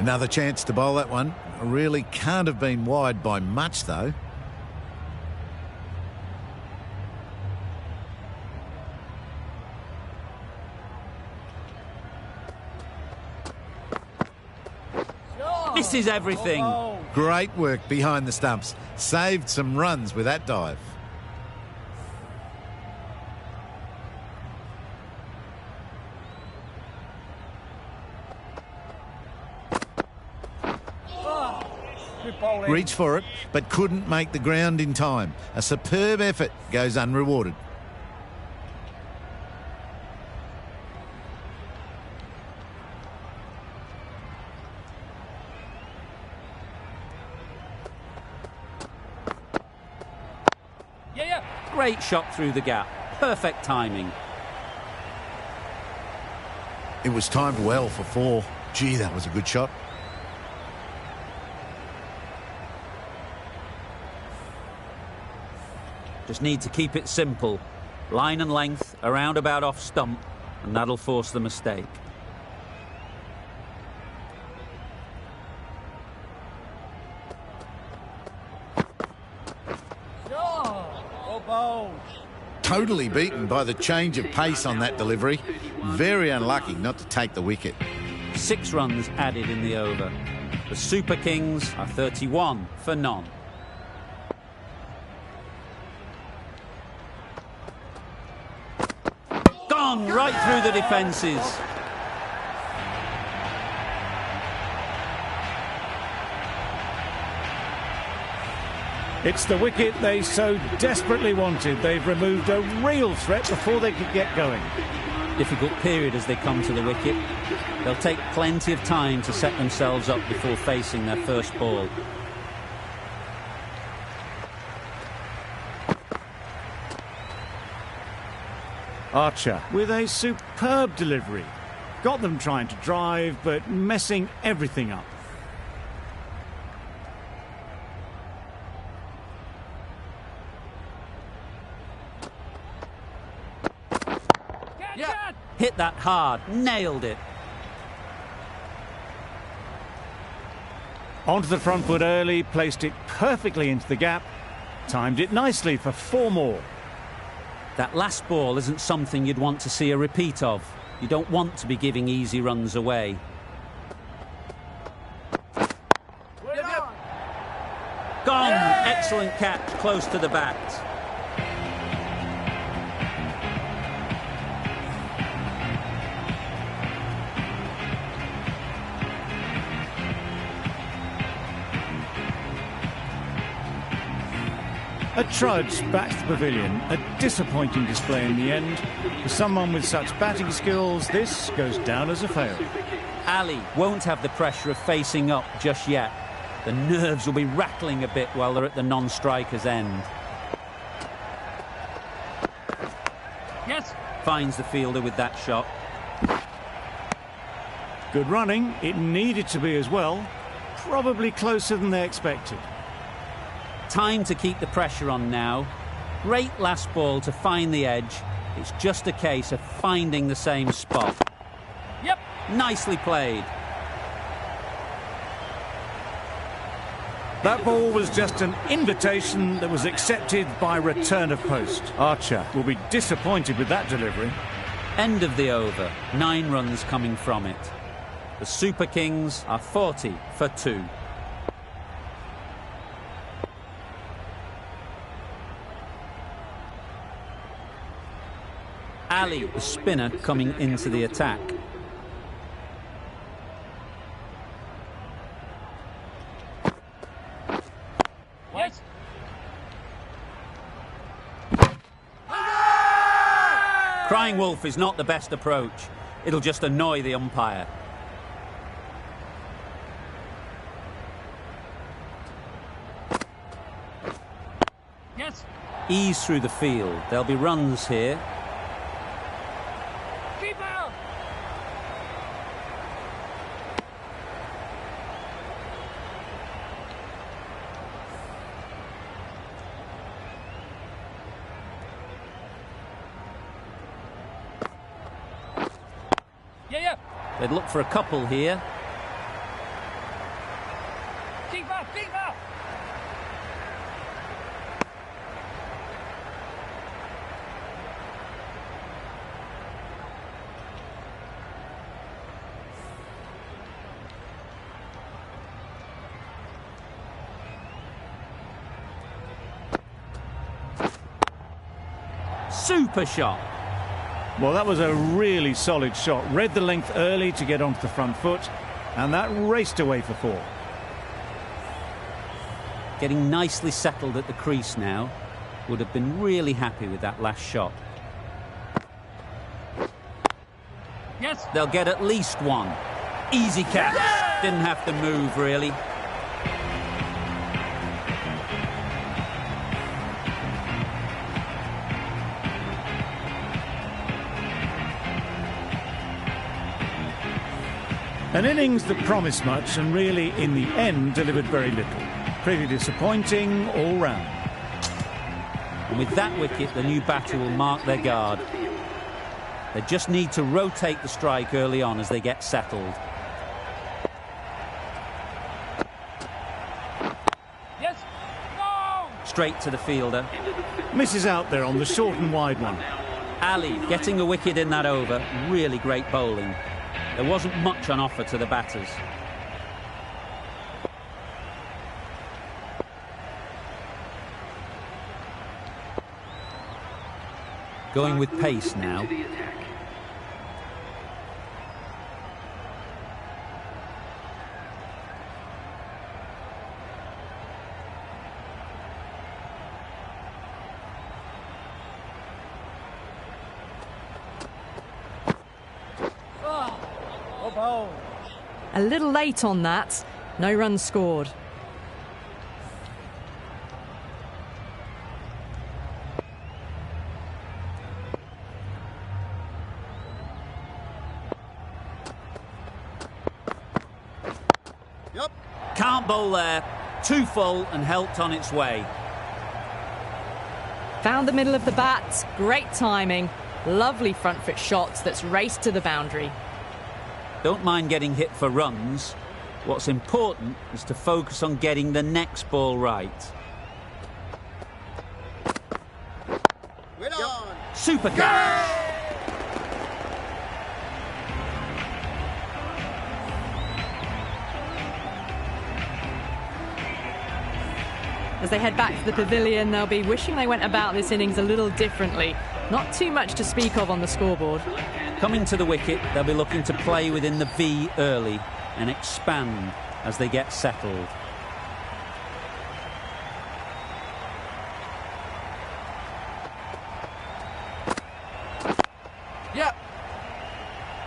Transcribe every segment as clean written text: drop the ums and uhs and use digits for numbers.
Another chance to bowl that one. Really can't have been wide by much, though. Misses everything. Great work behind the stumps. Saved some runs with that dive. Reached for it, but couldn't make the ground in time. A superb effort goes unrewarded. Great shot through the gap. Perfect timing. It was timed well for 4. Gee, that was a good shot. Just need to keep it simple. Line and length, around about off stump, and that'll force the mistake. Totally beaten by the change of pace on that delivery. Very unlucky not to take the wicket. 6 runs added in the over. The Super Kings are 31 for none. Gone right through the defences. It's the wicket they so desperately wanted. They've removed a real threat before they could get going. Difficult period as they come to the wicket. They'll take plenty of time to set themselves up before facing their first ball. Archer with a superb delivery. Got them trying to drive, but messing everything up. Hit that hard, nailed it. Onto the front foot early, placed it perfectly into the gap, timed it nicely for 4 more. That last ball isn't something you'd want to see a repeat of. You don't want to be giving easy runs away. Gone! Excellent catch, close to the bat. A trudge back to the pavilion, a disappointing display in the end. For someone with such batting skills, this goes down as a fail. Ali won't have the pressure of facing up just yet. The nerves will be rattling a bit while they're at the non-striker's end. Yes. Finds the fielder with that shot. Good running, it needed to be as well. Probably closer than they expected. Time to keep the pressure on now. Great last ball to find the edge. It's just a case of finding the same spot. Yep. Nicely played. That ball was just an invitation that was accepted by return of post. Archer will be disappointed with that delivery. End of the over. 9 runs coming from it. The Super Kings are 40 for 2. Ali, the spinner, coming into the attack. Yes. Crying wolf is not the best approach. It'll just annoy the umpire. Yes. Ease through the field. There'll be runs here. They'd look for a couple here. Super shot. Well, that was a really solid shot. Read the length early to get onto the front foot, and that raced away for 4. Getting nicely settled at the crease now. Would have been really happy with that last shot. Yes. They'll get at least 1. Easy catch. Didn't have to move, really. An innings that promised much and really, in the end, delivered very little. Pretty disappointing all round. And with that wicket, the new batter will mark their guard. They just need to rotate the strike early on as they get settled. Yes. No! Straight to the fielder. Misses out there on the short and wide one. Ali getting a wicket in that over. Really great bowling. There wasn't much on offer to the batters. Going with pace now. A little late on that. No runs scored. Yep. Can't bowl there. Too full and helped on its way. Found the middle of the bat. Great timing. Lovely front foot shots that's raced to the boundary. Don't mind getting hit for runs. What's important is to focus on getting the next ball right. Super catch. As they head back to the pavilion, they'll be wishing they went about this innings a little differently. Not too much to speak of on the scoreboard. Coming to the wicket, they'll be looking to play within the V early and expand as they get settled. Yep.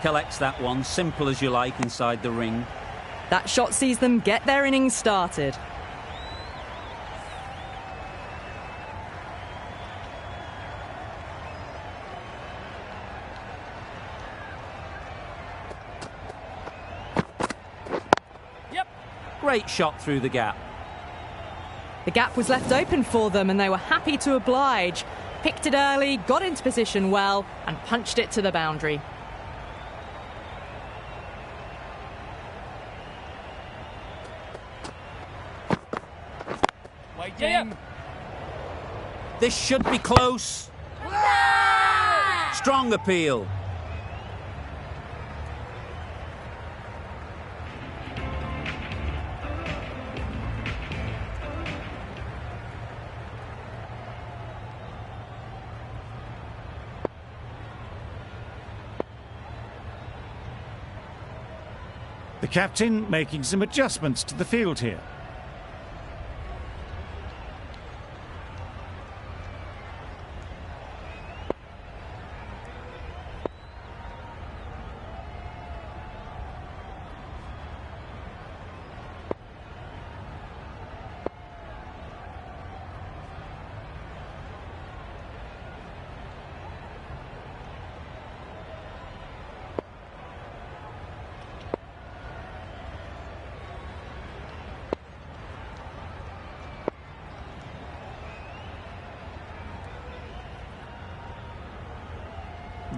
Collects that one, simple as you like, inside the ring. That shot sees them get their innings started. Great shot through the gap. The gap was left open for them and they were happy to oblige. Picked it early, got into position well and punched it to the boundary. Waiting. This should be close. Strong appeal. The captain making some adjustments to the field here.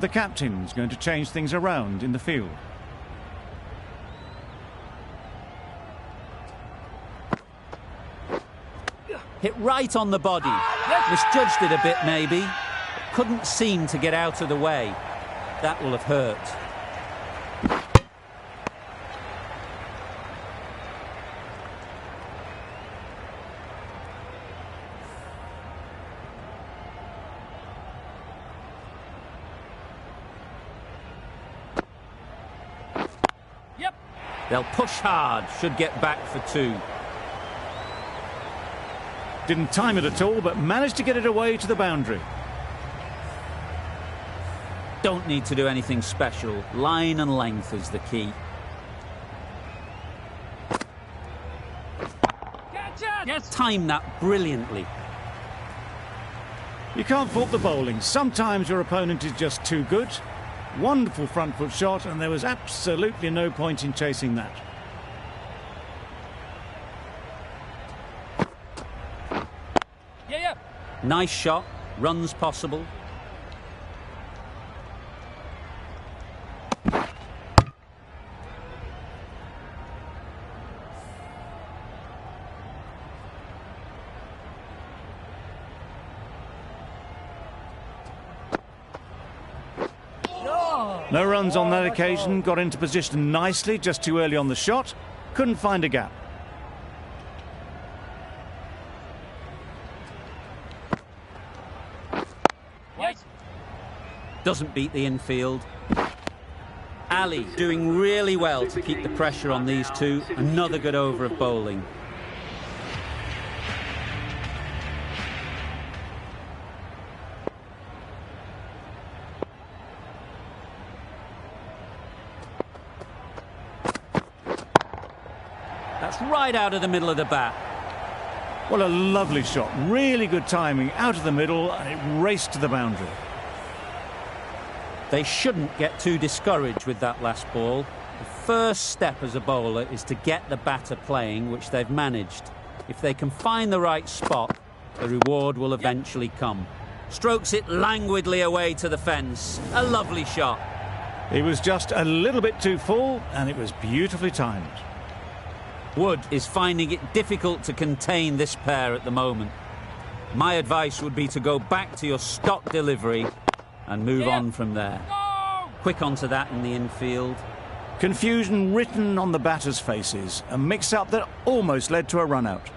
The captain's going to change things around in the field. Hit right on the body. Misjudged it a bit, maybe. Couldn't seem to get out of the way. That will have hurt. They'll push hard, should get back for 2. Didn't time it at all, but managed to get it away to the boundary. Don't need to do anything special. Line and length is the key. Yes. Time that brilliantly. You can't fault the bowling. Sometimes your opponent is just too good. Wonderful front foot shot, and there was absolutely no point in chasing that. Nice shot. Runs possible. No runs on that occasion, got into position nicely, just too early on the shot, couldn't find a gap. Doesn't beat the infield. Ali doing really well to keep the pressure on these two. Another good over of bowling. That's right out of the middle of the bat. Well, a lovely shot. Really good timing. Out of the middle, and it raced to the boundary. They shouldn't get too discouraged with that last ball. The first step as a bowler is to get the batter playing, which they've managed. If they can find the right spot, the reward will eventually come. Strokes it languidly away to the fence. A lovely shot. He was just a little bit too full, and it was beautifully timed. Wood is finding it difficult to contain this pair at the moment. My advice would be to go back to your stock delivery and move on from there. Quick onto that in the infield. Confusion written on the batters' faces. A mix-up that almost led to a run-out.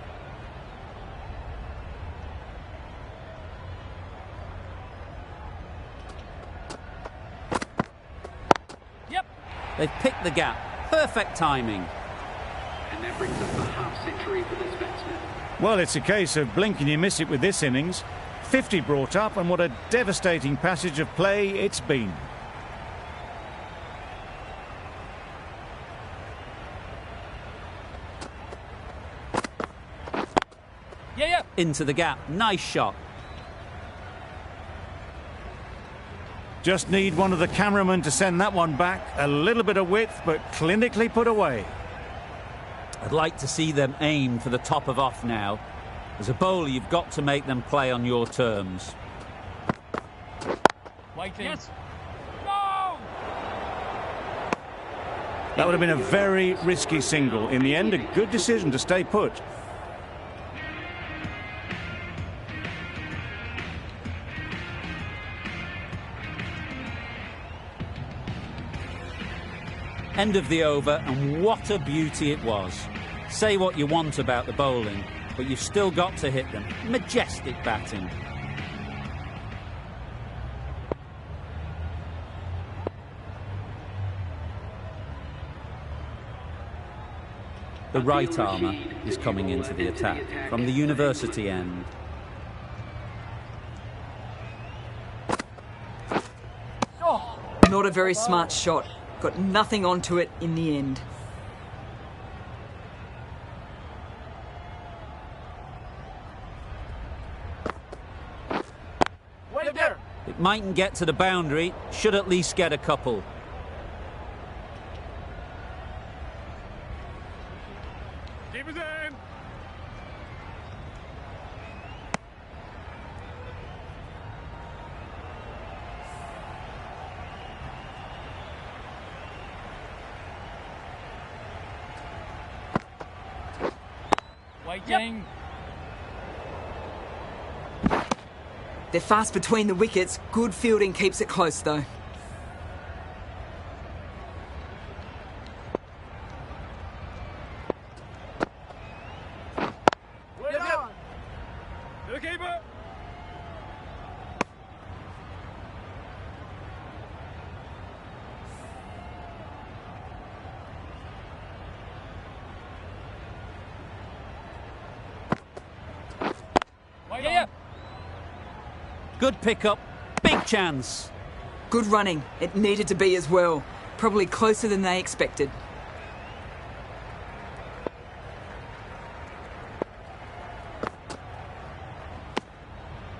They've picked the gap. Perfect timing. And that brings up a half century for this batsman. Well, it's a case of blink and you miss it with this innings. 50 brought up, and what a devastating passage of play it's been. Into the gap. Nice shot. Just need one of the cameramen to send that one back. A little bit of width, but clinically put away. I'd like to see them aim for the top of off now. As a bowler, you've got to make them play on your terms. Yes. No! That would have been a very risky single. In the end, a good decision to stay put. End of the over, and what a beauty it was. Say what you want about the bowling, but you've still got to hit them. Majestic batting. The right armour is coming into the attack from the university end. Not a very smart shot. Got nothing onto it in the end. It mightn't get to the boundary, should at least get a couple. Keep it in. Waiting. They're fast between the wickets. Good fielding keeps it close, though. The keeper. Good pickup, big chance. Good running. It needed to be as well. Probably closer than they expected.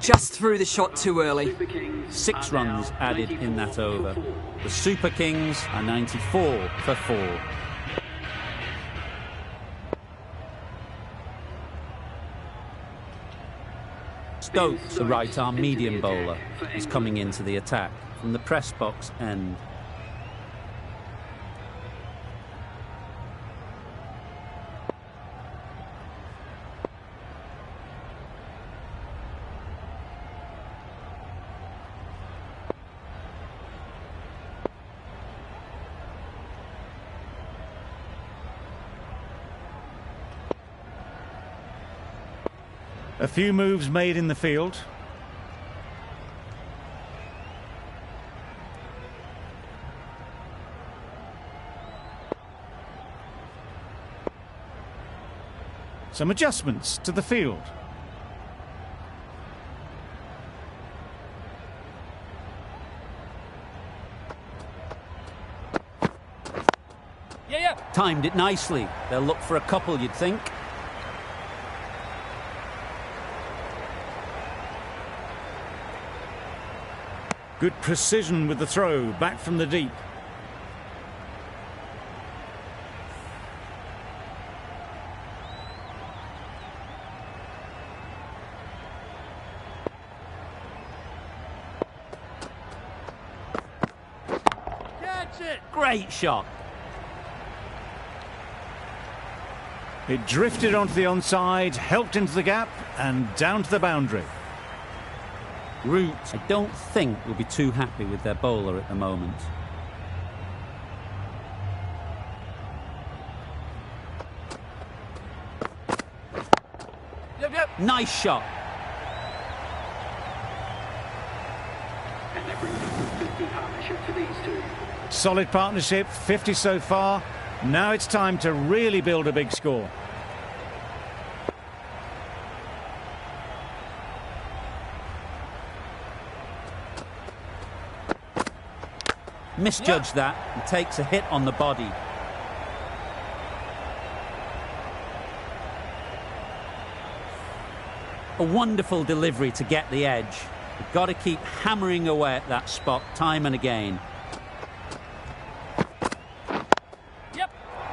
Just threw the shot too early. 6 runs added in that over. The Super Kings are 94 for 4. Stokes, the right-arm medium bowler, is coming into the attack from the press box end. A few moves made in the field. Some adjustments to the field. Timed it nicely. They'll look for a couple, you'd think. Good precision with the throw, back from the deep. Catch it! Great shot. It drifted onto the onside, helped into the gap and down to the boundary. Root, I don't think, will be too happy with their bowler at the moment. Nice shot. And that brings up a 50 partnership for these two. Solid partnership, 50 so far. Now it's time to really build a big score. Misjudged that and takes a hit on the body. A wonderful delivery to get the edge. You've got to keep hammering away at that spot time and again.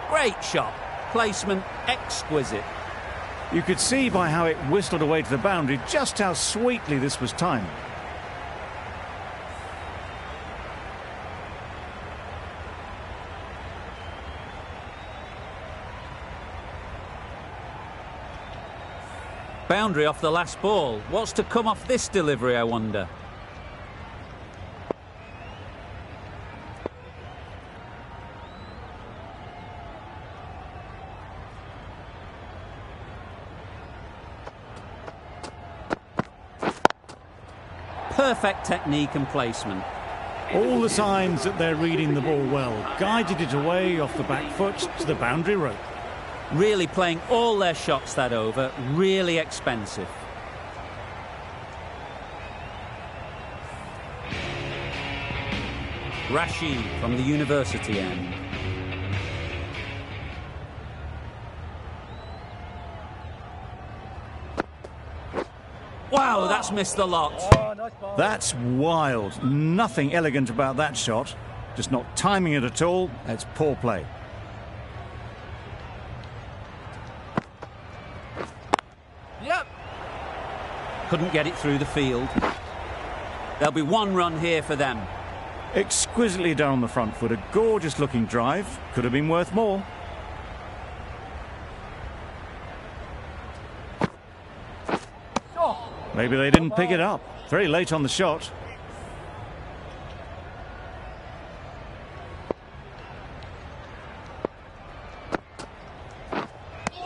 Great shot. Placement exquisite. You could see by how it whistled away to the boundary just how sweetly this was timed. Boundary off the last ball. What's to come off this delivery, I wonder? Perfect technique and placement. All the signs that they're reading the ball well. Guided it away off the back foot to the boundary rope. Really playing all their shots that over. Really expensive. Rashid from the university end. Wow, that's missed the lot. That's wild. Nothing elegant about that shot. Just not timing it at all. It's poor play. Couldn't get it through the field. There'll be 1 run here for them. Exquisitely done on the front foot. A gorgeous looking drive. Could have been worth more. Maybe they didn't pick it up. Very late on the shot.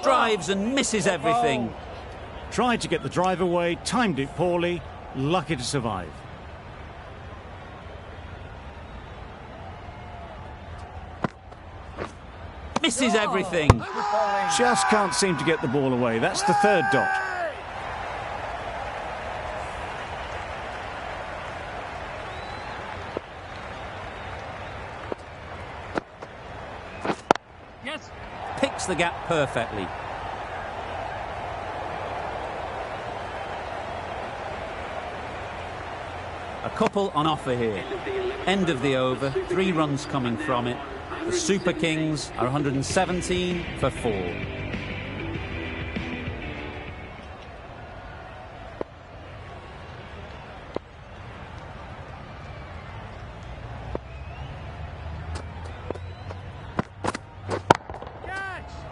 Drives and misses everything. Tried to get the drive away, timed it poorly, lucky to survive. Misses everything. Just can't seem to get the ball away. That's the 3rd dot. picks the gap perfectly. A couple on offer here. End of the over, 3 runs coming from it. The Super Kings are 117 for 4.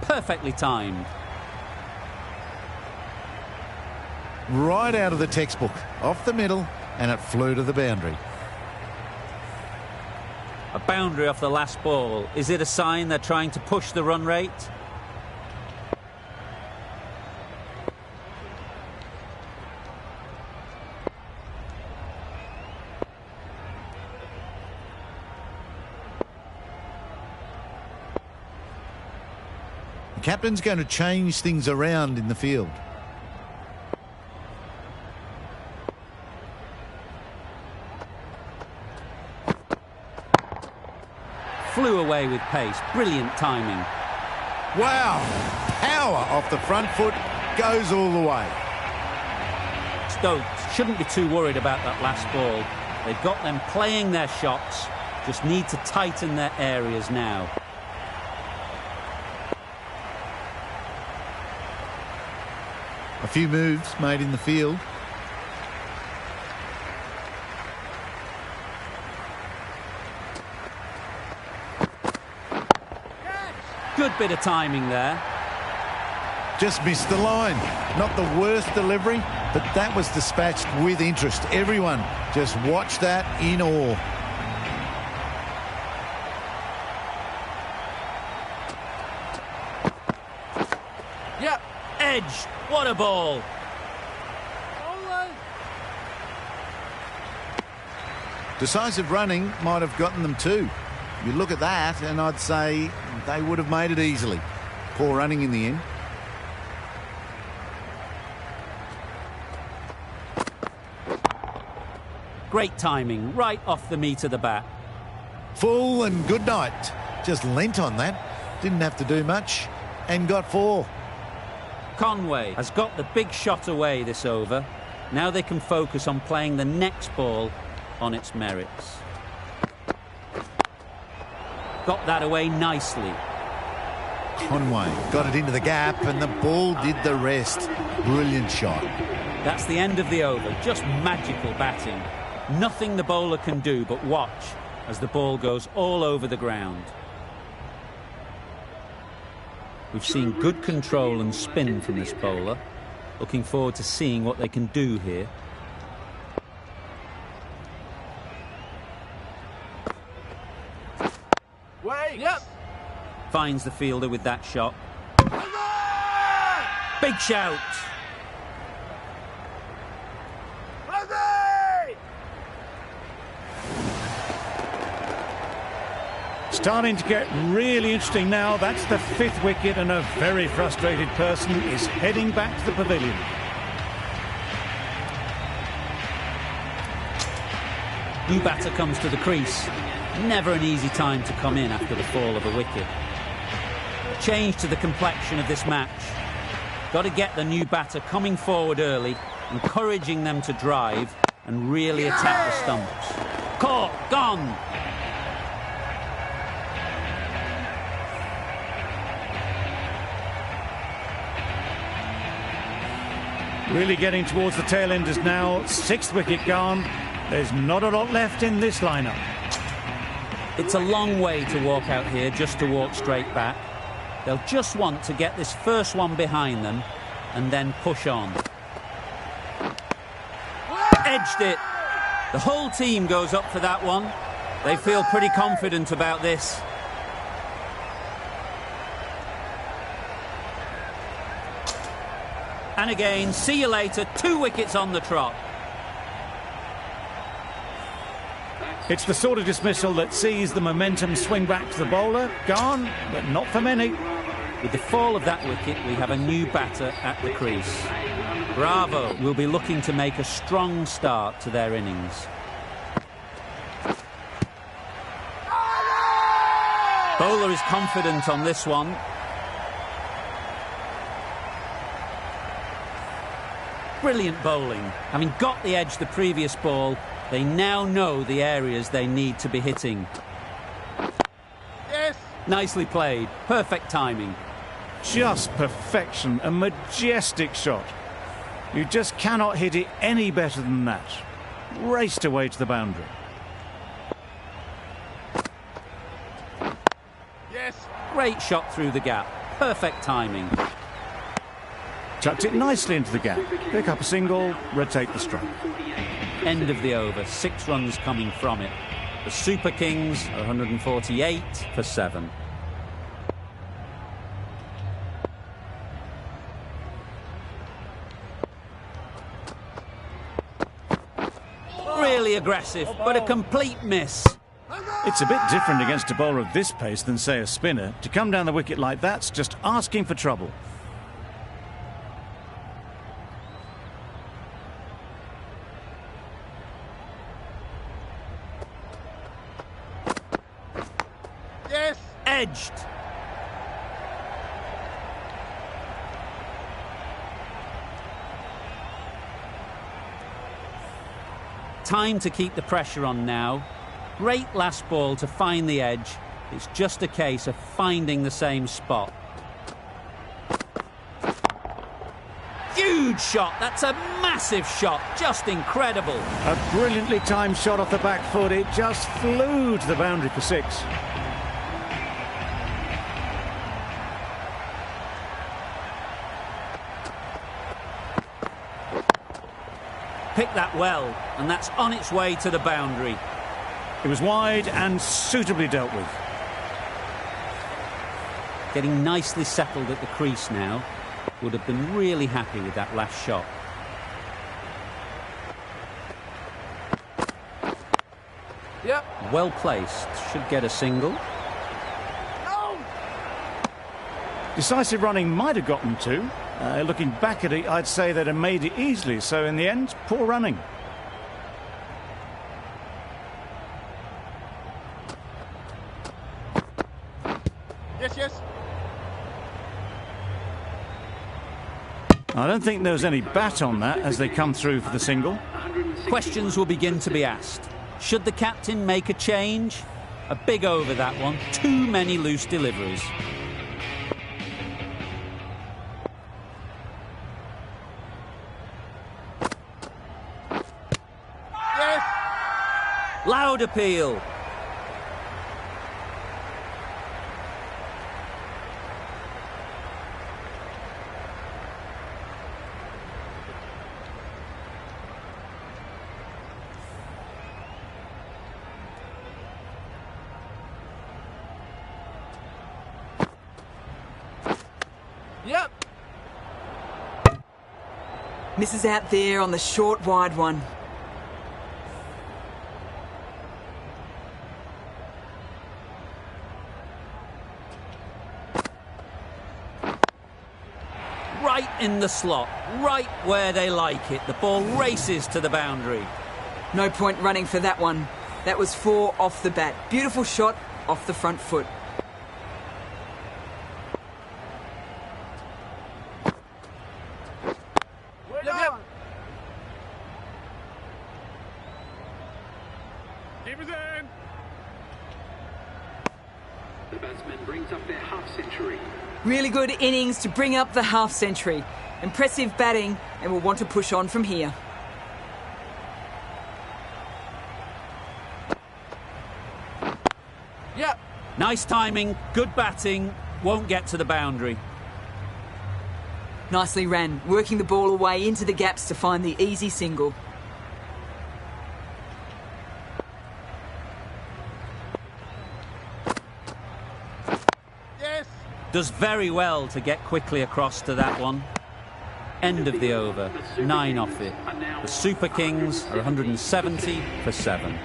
Perfectly timed. Right out of the textbook, off the middle, and it flew to the boundary. A boundary off the last ball. Is it a sign they're trying to push the run rate? The captain's going to change things around in the field. Flew away with pace. Brilliant timing. Wow! Power off the front foot, goes all the way. Stokes shouldn't be too worried about that last ball. They've got them playing their shots, just need to tighten their areas now. A few moves made in the field. Good bit of timing there. Just missed the line. Not the worst delivery, but that was dispatched with interest. Everyone just watched that in awe. Yep, edge. What a ball. Decisive running might have gotten them too. You look at that and I'd say they would have made it easily. Poor running in the end. Great timing, right off the meat of the bat. Full and good night. Just leant on that. Didn't have to do much and got 4. Conway has got the big shot away this over. Now they can focus on playing the next ball on its merits. Got that away nicely. Conway got it into the gap and the ball did the rest. Brilliant shot. That's the end of the over. Just magical batting. Nothing the bowler can do but watch as the ball goes all over the ground. We've seen good control and spin from this bowler. Looking forward to seeing what they can do here. Wait! Yep! Finds the fielder with that shot. Big shout! Starting to get really interesting now. That's the 5th wicket and a very frustrated person is heading back to the pavilion. New batter comes to the crease. Never an easy time to come in after the fall of a wicket. A change to the complexion of this match. Got to get the new batter coming forward early, encouraging them to drive and really attack the stumps. Caught, gone. Really getting towards the tail enders now. 6th wicket gone. There's not a lot left in this lineup. It's a long way to walk out here just to walk straight back. They'll just want to get this first one behind them and then push on. Edged it. The whole team goes up for that one. They feel pretty confident about this. And again, see you later, 2 wickets on the trot. It's the sort of dismissal that sees the momentum swing back to the bowler. Gone, but not for many. With the fall of that wicket, we have a new batter at the crease. Bravo will be looking to make a strong start to their innings. Bowler is confident on this one. Brilliant bowling. Having got the edge the previous ball, they now know the areas they need to be hitting. Yes. Nicely played. Perfect timing. Just perfection, a majestic shot. You just cannot hit it any better than that. Raced away to the boundary. Yes. Great shot through the gap. Perfect timing. Tucked it nicely into the gap. Pick up a single, rotate the stroke. End of the over. 6 runs coming from it. The Super Kings are 148 for 7. Really aggressive, but a complete miss. It's a bit different against a bowler of this pace than, say, a spinner. To come down the wicket like that's just asking for trouble. Yes. Edged. Time to keep the pressure on now. Great last ball to find the edge. It's just a case of finding the same spot. Huge shot. That's a massive shot. Just incredible. A brilliantly timed shot off the back foot. It just flew to the boundary for 6. Picked that well, and that's on its way to the boundary. It was wide and suitably dealt with. Getting nicely settled at the crease now. Would have been really happy with that last shot. Yep. Well placed. Should get a single. No. Decisive running might have gotten 2. Looking back at it, I'd say they'd have made it easily. So in the end, poor running. Yes, yes. I don't think there was any bat on that as they come through for the single. Questions will begin to be asked. Should the captain make a change? A big over, that one. Too many loose deliveries. Yes. Loud appeal. Yep. Misses out there on the short, wide one. Right in the slot. Right where they like it. The ball races to the boundary. No point running for that one. That was 4 off the bat. Beautiful shot off the front foot. Yep. Keepers in. The batsman brings up their half-century. Really good innings to bring up the half century. Impressive batting, and will want to push on from here. Yep. Nice timing, good batting, won't get to the boundary. Nicely ran, working the ball away into the gaps to find the easy single. Yes. Does very well to get quickly across to that one. End of the over, 9 off it. The Super Kings are 170 for 7.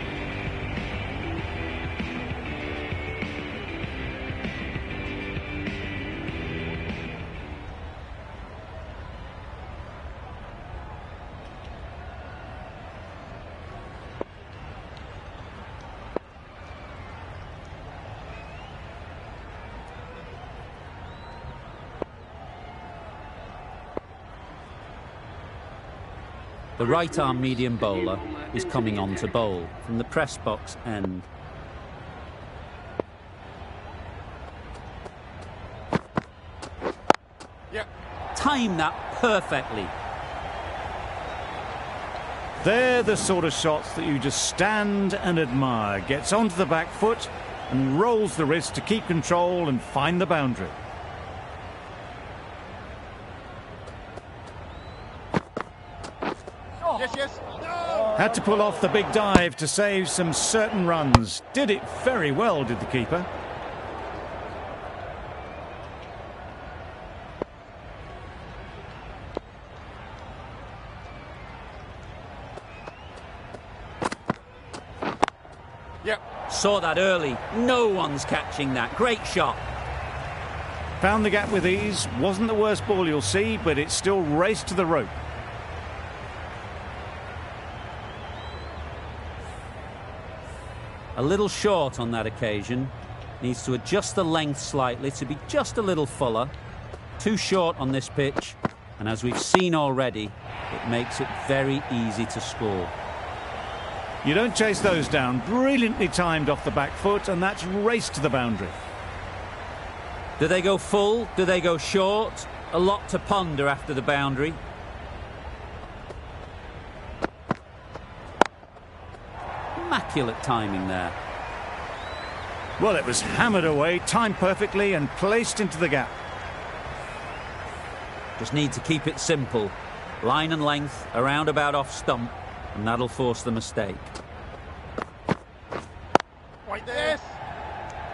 The right-arm medium bowler is coming on to bowl from the press box end. Time that perfectly. They're the sort of shots that you just stand and admire. Gets onto the back foot and rolls the wrist to keep control and find the boundary. Yes. Had to pull off the big dive to save some certain runs. Did it very well, did the keeper. Saw that early. No one's catching that. Great shot. Found the gap with ease. Wasn't the worst ball you'll see, but it still raced to the rope. A little short on that occasion. Needs to adjust the length slightly to be just a little fuller. Too short on this pitch. And as we've seen already, it makes it very easy to score. You don't chase those down. Brilliantly timed off the back foot, and that's raced to the boundary. Do they go full? Do they go short? A lot to ponder after the boundary. Immaculate timing there. Well, it was hammered away, timed perfectly and placed into the gap. Just need to keep it simple. Line and length, around about off stump, and that'll force the mistake. Right there.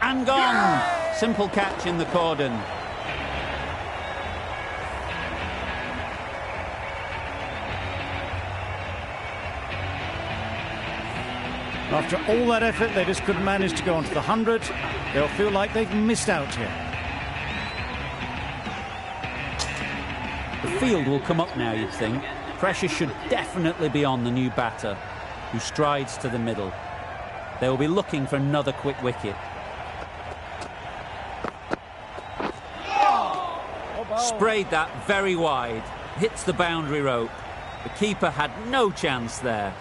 And gone! Simple catch in the cordon. After all that effort, they just couldn't manage to go onto the 100. They'll feel like they've missed out here. The field will come up now, you'd think. Pressure should definitely be on the new batter, who strides to the middle. They will be looking for another quick wicket. Sprayed that very wide. Hits the boundary rope. The keeper had no chance there.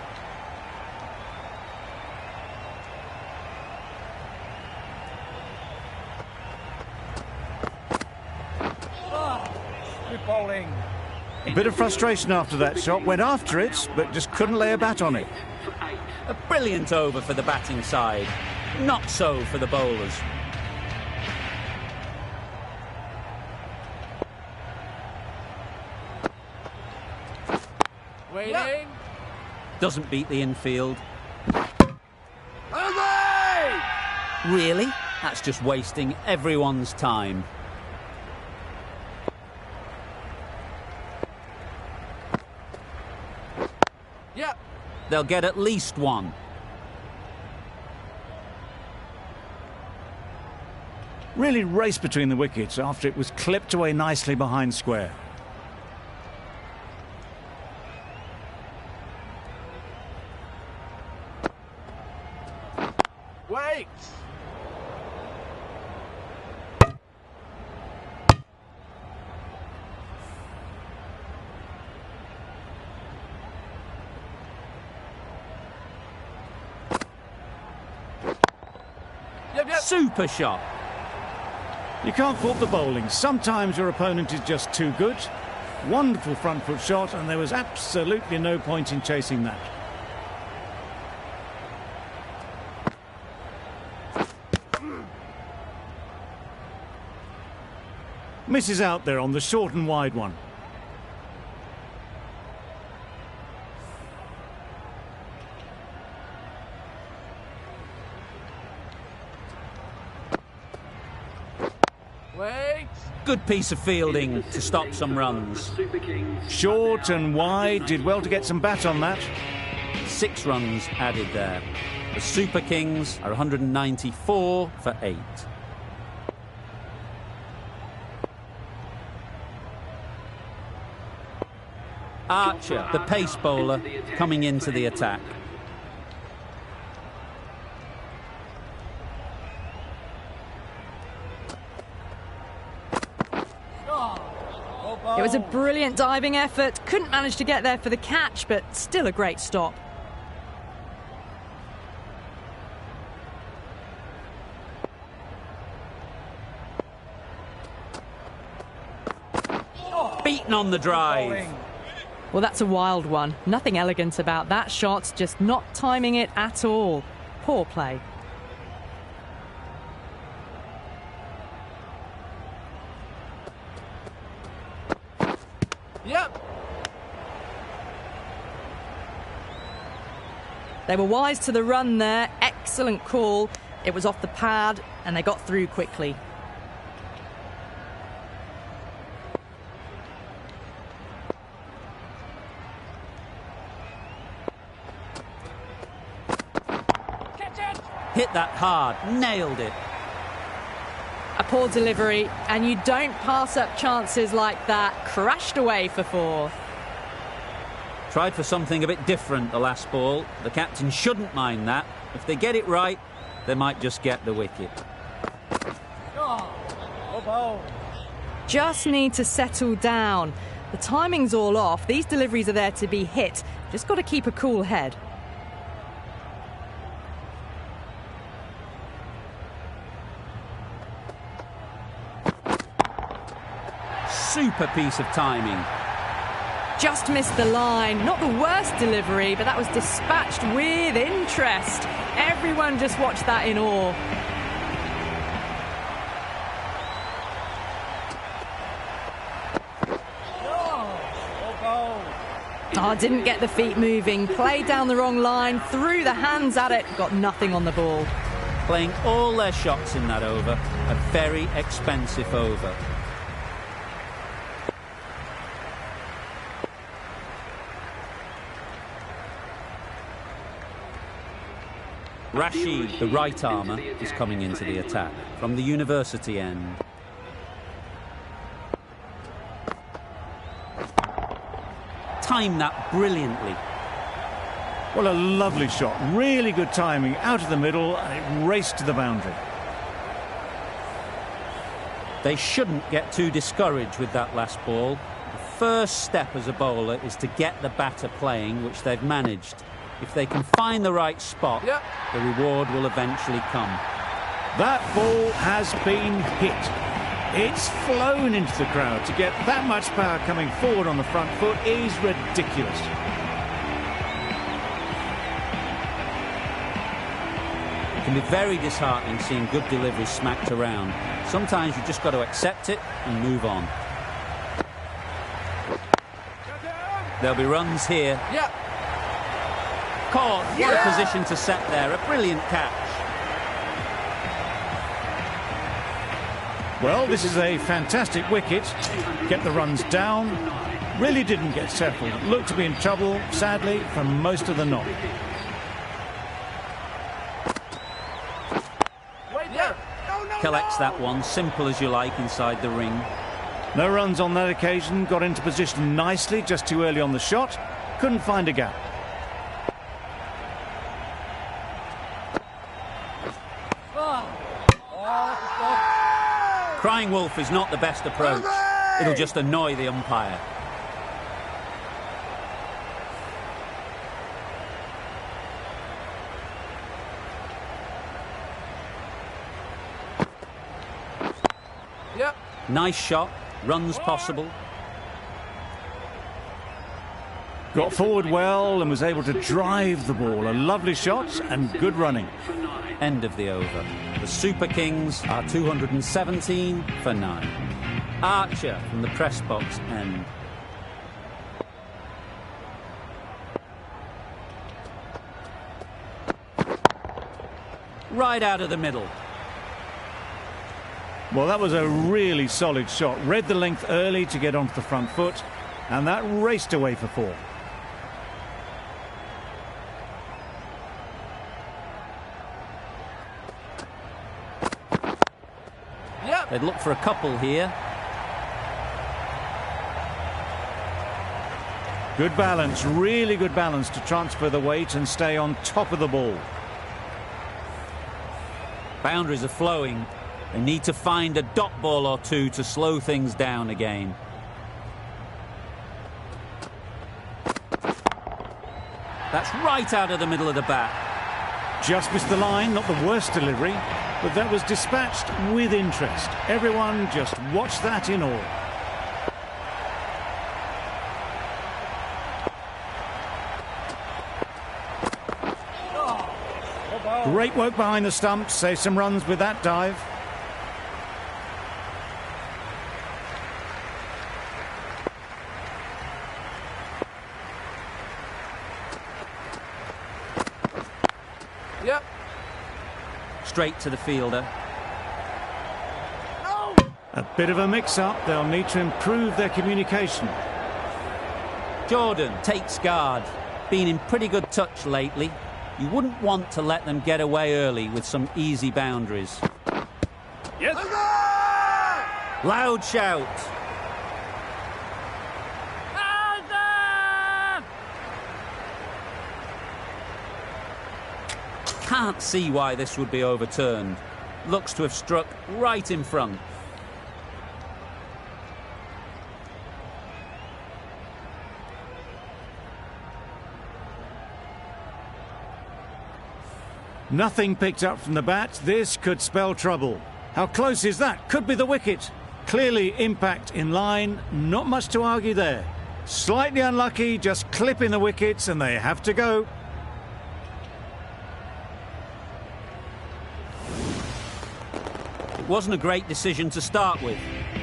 A bit of frustration after that shot. Went after it, but just couldn't lay a bat on it. A brilliant over for the batting side. Not so for the bowlers. Waiting. Doesn't beat the infield. Jose! Really? That's just wasting everyone's time. Yep. They'll get at least one. Really raced between the wickets after it was clipped away nicely behind square. Wait. Yep. Super shot. You can't fault the bowling. Sometimes your opponent is just too good. Wonderful front foot shot, and there was absolutely no point in chasing that. Misses out there on the short and wide one. Wait. Good piece of fielding to stop some runs. Short and wide, did well to get some bat on that. 6 runs added there. The Super Kings are 194 for 8. Archer, the pace bowler, coming into the attack. It was a brilliant diving effort. Couldn't manage to get there for the catch, but still a great stop. Beaten on the drive. Well, that's a wild one. Nothing elegant about that shot, just not timing it at all. Poor play. Yep. They were wise to the run there. Excellent call. It was off the pad and they got through quickly. Hit that hard, nailed it. A poor delivery, and you don't pass up chances like that. Crashed away for four. Tried for something a bit different the last ball. The captain shouldn't mind that. If they get it right, they might just get the wicket. Just need to settle down. The timing's all off. These deliveries are there to be hit. Just got to keep a cool head. Super piece of timing. Just missed the line. Not the worst delivery, but that was dispatched with interest. Everyone just watched that in awe. Oh, didn't get the feet moving. Played down the wrong line, threw the hands at it, got nothing on the ball. Playing all their shots in that over. A very expensive over. Rashid, the right armour, is coming into the attack from the university end. Timed that brilliantly. Well, a lovely shot. Really good timing. Out of the middle, and it raced to the boundary. They shouldn't get too discouraged with that last ball. The first step as a bowler is to get the batter playing, which they've managed. If they can find the right spot, the reward will eventually come. That ball has been hit. It's flown into the crowd. To get that much power coming forward on the front foot is ridiculous. It can be very disheartening seeing good delivery smacked around. Sometimes you've just got to accept it and move on. There'll be runs here. Caught. What a position to set there. A brilliant catch. Well, this is a fantastic wicket. Get the runs down. Really didn't get settled. Looked to be in trouble, sadly, for most of the knock. Collects that one, simple as you like, inside the ring. No runs on that occasion. Got into position nicely, just too early on the shot. Couldn't find a gap. Crying wolf is not the best approach. It'll just annoy the umpire. Nice shot. Runs possible. Got forward well and was able to drive the ball. A lovely shot and good running. End of the over. The Super Kings are 217 for 9. Archer from the press box end. Right out of the middle. Well, that was a really solid shot. Read the length early to get onto the front foot, and that raced away for 4. They'd look for a couple here. Good balance, really good balance to transfer the weight and stay on top of the ball. Boundaries are flowing. They need to find a dot ball or two to slow things down again. That's right out of the middle of the bat. Just missed the line, not the worst delivery, but that was dispatched with interest. Everyone just watched that in awe. Great work behind the stumps, save some runs with that dive. Yep. Straight to the fielder. No! A bit of a mix-up, they'll need to improve their communication. Jordan takes guard. Been in pretty good touch lately. You wouldn't want to let them get away early with some easy boundaries. Yes. Loud shout. Can't see why this would be overturned. Looks to have struck right in front. Nothing picked up from the bat. This could spell trouble. How close is that? Could be the wicket. Clearly impact in line. Not much to argue there. Slightly unlucky, just clipping the wickets and they have to go. It wasn't a great decision to start with.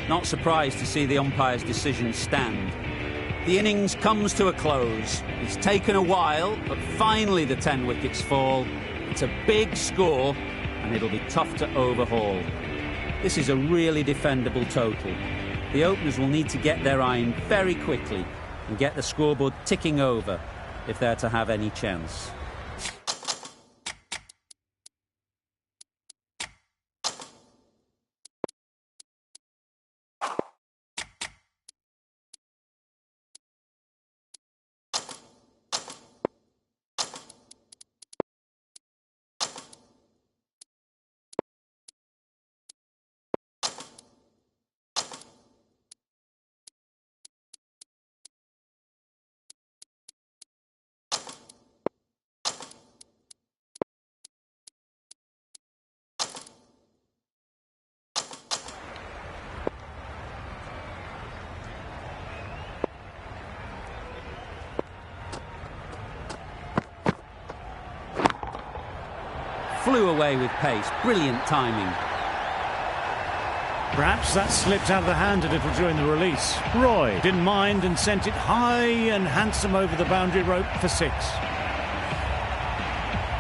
Not surprised to see the umpire's decision stand. The innings comes to a close. It's taken a while, but finally the 10 wickets fall. It's a big score, and it'll be tough to overhaul. This is a really defendable total. The openers will need to get their iron very quickly and get the scoreboard ticking over if they're to have any chance. Flew away with pace. Brilliant timing. Perhaps that slipped out of the hand a little during the release. Roy didn't mind and sent it high and handsome over the boundary rope for 6.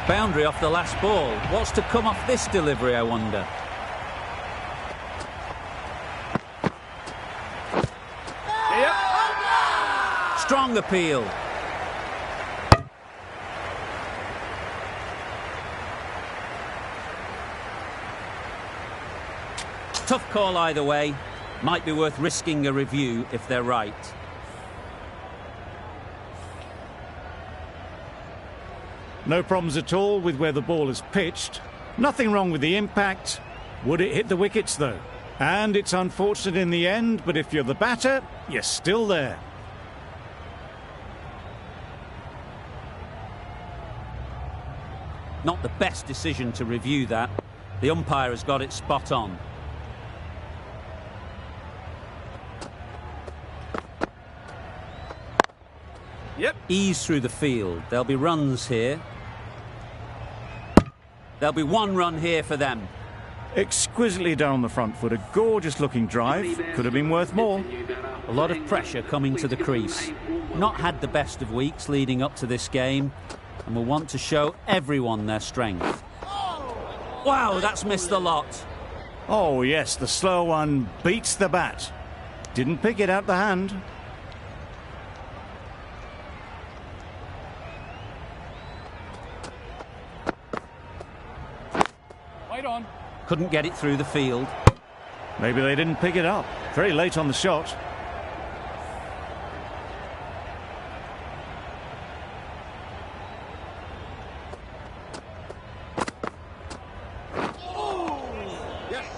Boundary off the last ball. What's to come off this delivery, I wonder? Yep. Strong appeal. Tough call either way. Might be worth risking a review if they're right. No problems at all with where the ball is pitched. Nothing wrong with the impact. Would it hit the wickets though? And it's unfortunate in the end, but if you're the batter, you're still there. Not the best decision to review that. The umpire has got it spot on. Yep. Ease through the field. There'll be runs here. There'll be 1 run here for them. Exquisitely down the front foot. A gorgeous looking drive. Could have been worth more. A lot of pressure coming to the crease. Not had the best of weeks leading up to this game, and will want to show everyone their strength. Wow, that's missed the lot. Oh yes, the slow one beats the bat. Didn't pick it out the hand. Right on. Couldn't get it through the field. Maybe they didn't pick it up. Very late on the shot.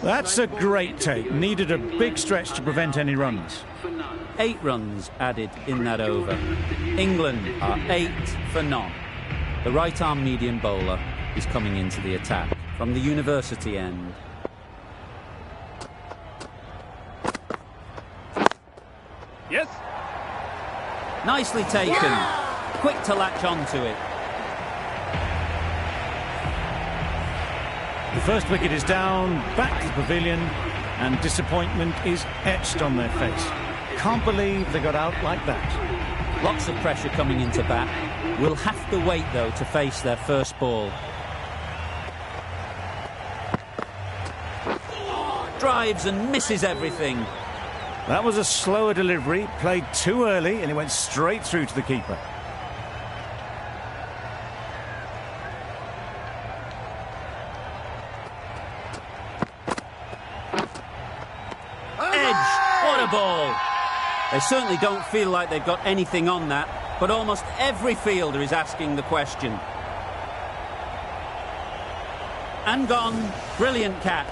That's a great take. Needed a big stretch to prevent any runs. 8 runs added in that over. England are 8 for none. The right-arm medium bowler is coming into the attack from the University end. Yes. Nicely taken. Quick to latch onto it. The first wicket is down, back to the pavilion, and disappointment is etched on their face. Can't believe they got out like that. Lots of pressure coming into bat. Will have to wait, though, to face their first ball. Drives and misses everything. That was a slower delivery, played too early, and it went straight through to the keeper. Edge! What a ball! They certainly don't feel like they've got anything on that, but almost every fielder is asking the question. And gone. Brilliant catch.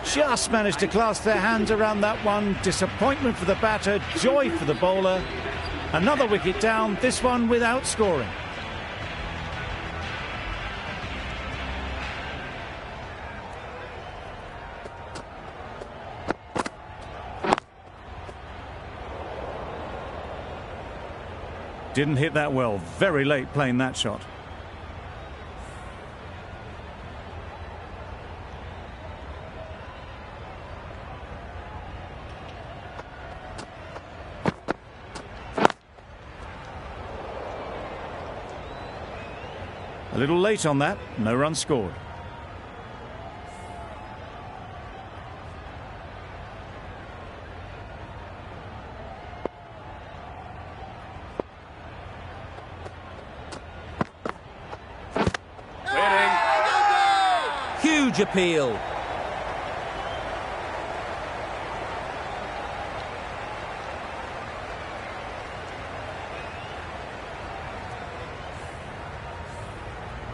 Just managed to clasp their hands around that one. Disappointment for the batter, joy for the bowler. Another wicket down, this one without scoring. Didn't hit that well, very late playing that shot. A little late on that, no run scored. Huge appeal.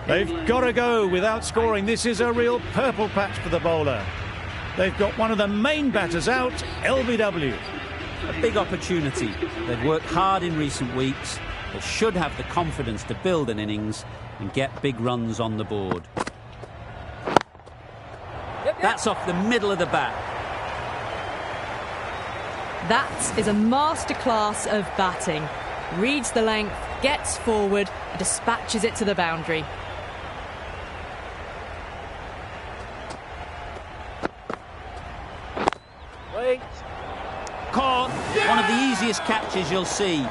They've got to go without scoring. This is a real purple patch for the bowler. They've got one of the main batters out, LBW. A big opportunity. They've worked hard in recent weeks. They should have the confidence to build an innings and get big runs on the board. That's off the middle of the bat. That is a masterclass of batting. Reads the length, gets forward, and dispatches it to the boundary. Wait. Caught. One of the easiest catches you'll see.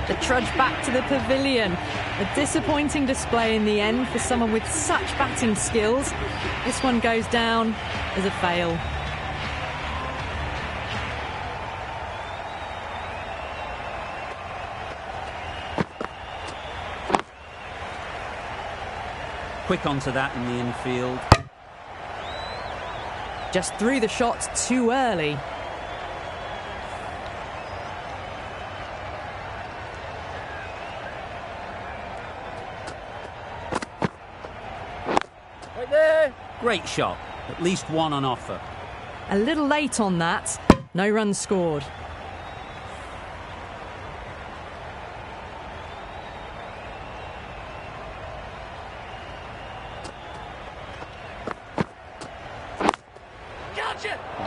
The trudge back to the pavilion. A disappointing display in the end for someone with such batting skills. This one goes down as a fail. Quick onto that in the infield. Just threw the shot too early. Right there. Great shot. At least one on offer. A little late on that. No runs scored.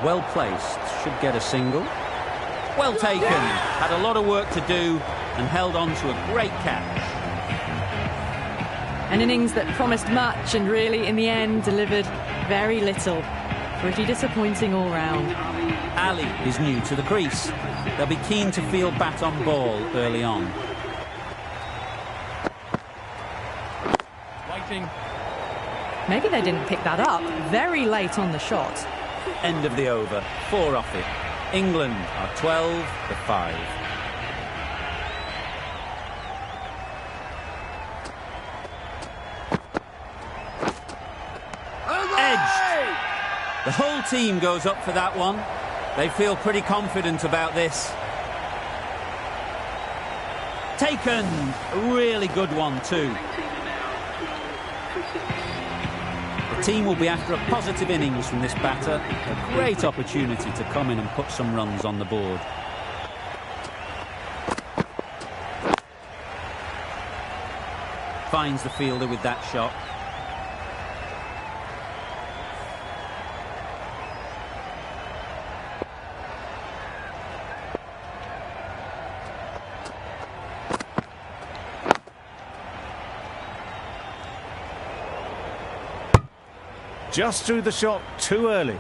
Well placed. Should get a single. Well taken. Had a lot of work to do and held on to a great catch. An innings that promised much and really, in the end, delivered very little. Pretty disappointing all round. Ali is new to the crease. They'll be keen to field bat on ball early on. Waiting. Maybe they didn't pick that up. Very late on the shot. End of the over. 4 off it. England are 12-5. Edged. The whole team goes up for that one. They feel pretty confident about this. Taken. A really good one too. The team will be after a positive innings from this batter. A great opportunity to come in and put some runs on the board. Finds the fielder with that shot. Just threw the shot too early.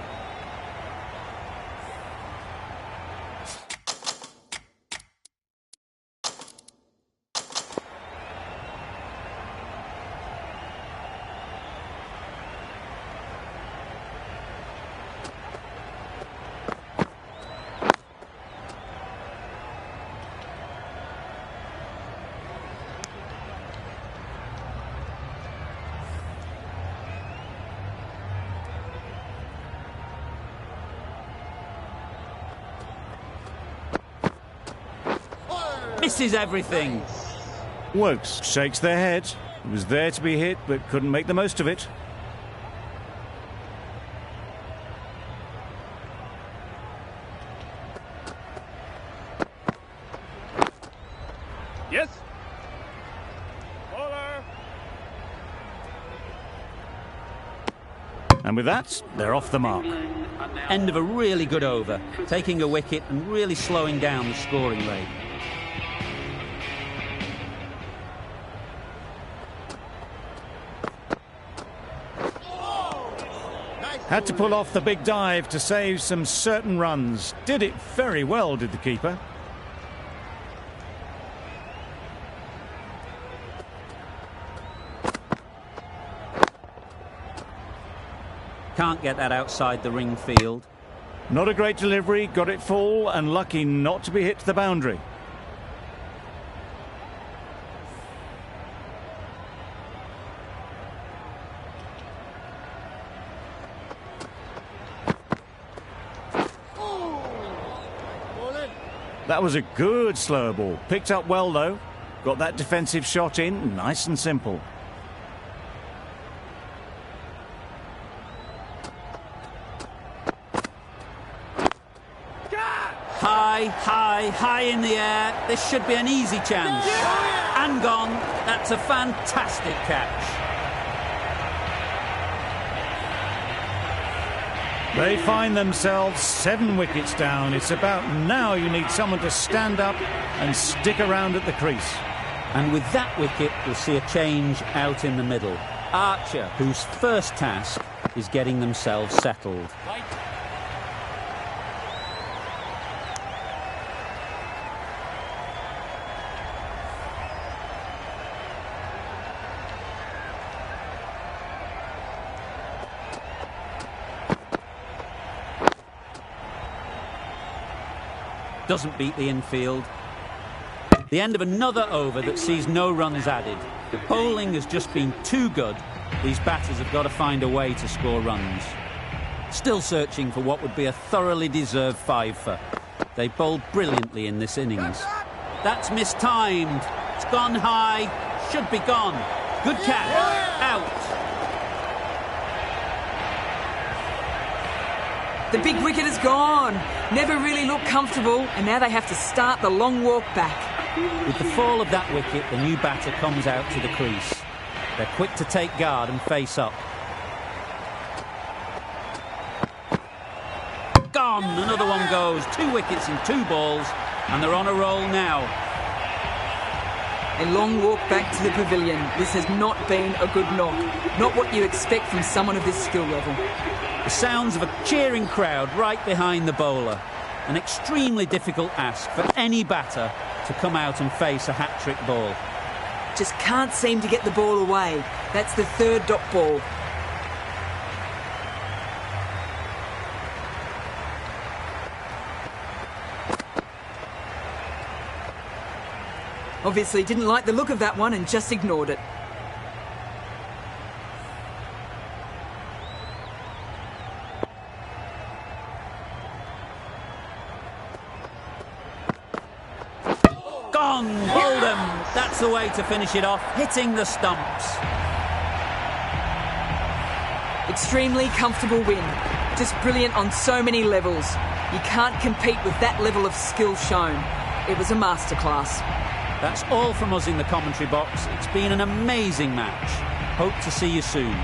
Misses everything. Woakes shakes their head. It was there to be hit, but couldn't make the most of it. Yes. Bowler. And with that, they're off the mark. End of a really good over, taking a wicket and really slowing down the scoring rate. Had to pull off the big dive to save some certain runs. Did it very well, did the keeper. Can't get that outside the ring field. Not a great delivery, got it full and lucky not to be hit to the boundary. That was a good slower ball. Picked up well, though. Got that defensive shot in, nice and simple. High in the air. This should be an easy chance. And gone. That's a fantastic catch. They find themselves 7 wickets down. It's about now you need someone to stand up and stick around at the crease. And with that wicket, we'll see a change out in the middle. Archer, whose first task is getting themselves settled. Doesn't beat the infield. The end of another over that sees no runs added. The bowling has just been too good. These batters have got to find a way to score runs. Still searching for what would be a thoroughly deserved five-fer. They bowled brilliantly in this innings. That's mistimed. It's gone high. Should be gone. Good catch. Out. The big wicket is gone. Never really looked comfortable, and now they have to start the long walk back. With the fall of that wicket, the new batter comes out to the crease. They're quick to take guard and face up. Gone! Another one goes. 2 wickets in 2 balls, and they're on a roll now. A long walk back to the pavilion. This has not been a good knock. Not what you expect from someone of this skill level. The sounds of a cheering crowd right behind the bowler. An extremely difficult ask for any batter to come out and face a hat-trick ball. Just can't seem to get the ball away. That's the 3rd dot ball. Obviously didn't like the look of that one and just ignored it. Gone! Oldham! That's the way to finish it off, hitting the stumps. The Extremely comfortable win. Just brilliant on so many levels. You can't compete with that level of skill shown. It was a masterclass. That's all from us in the commentary box. It's been an amazing match. Hope to see you soon.